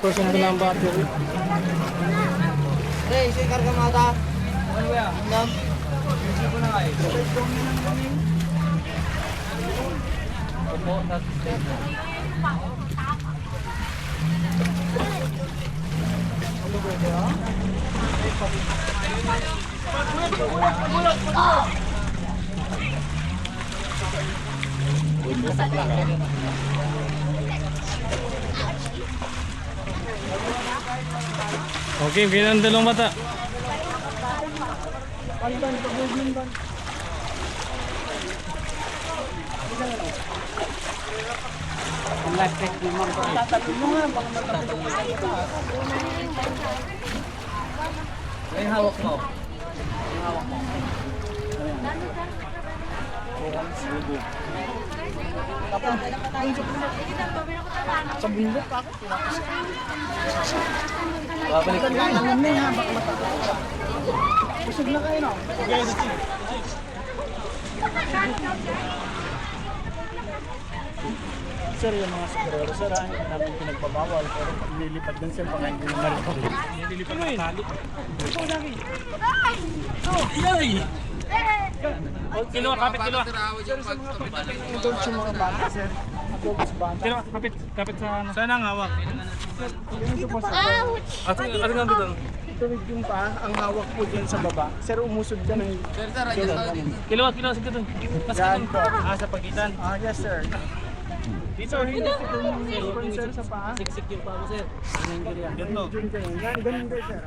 100% na ang battery. Hey, isi karga mata. Ano ba? Nam. Isi ko na kay. Opo, Okay, bilang dalawang mata. ay hawak mo. Sa bundok pa ako. Babalik ko. Busog na kayo, no? Sir, yung mga sombrero, sir, hindi namin pinagbabawal, pero pag lilipad din sir, baka hindi na maripag. Nililipad na tali. Ito lagi. Ay! Kilo, kapit, kilo. Sir, sa mga adults yung mga bata, sir. Adults bata. Kilo, kapit sa ano. Saan ang hawak? Ito po, sir. Ano nga dito? Tuwid yung pa, ang hawak po dyan sa baba. Sir, umusod ka ng... Sir, ayan. Kilo, sige doon. Yan po. Sa pagitan? Yes, sir. Dito, hindi itong sir sa paa. Siksik yung pa mo, sir. Ganito. Ganun din, sir.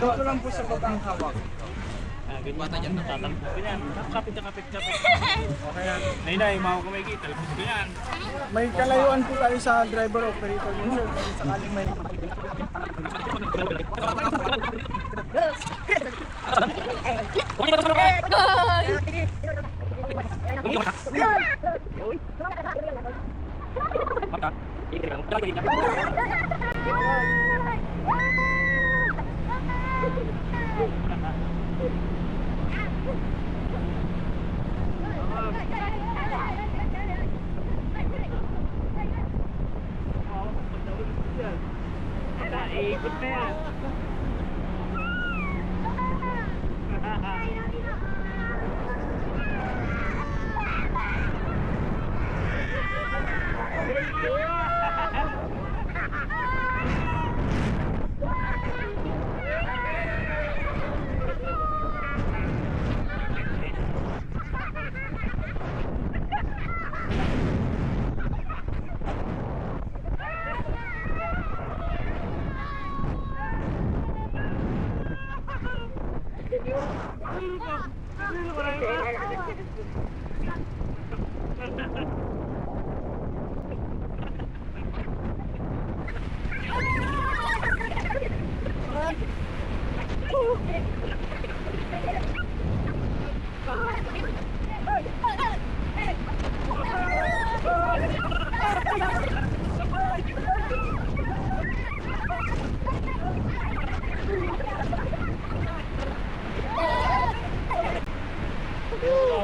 Ito lang po sa baba ang hawak. Bata dyan. Ganyan. Kapit. Okay yan. Nainay, mga kumikita. Talapos ko yan. May kalayuan po tayo sa driver operator yun, sir. Kasi sakaling may... Ikot na yan.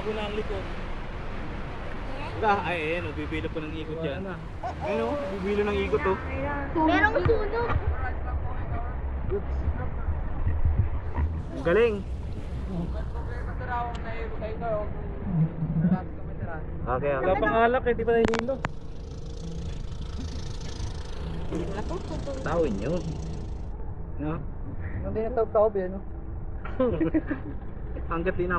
Labo na ang likod. Ay, ayan, bibilo po ng ikot yan. Ayun o, bibilo ng ikot o. Merong sunog. Ang galing. Okay. Wala pang alak eh, di pa nahihilo. Tawin nyo. No? Hindi na tawag-tawag yan. Hanggat di na.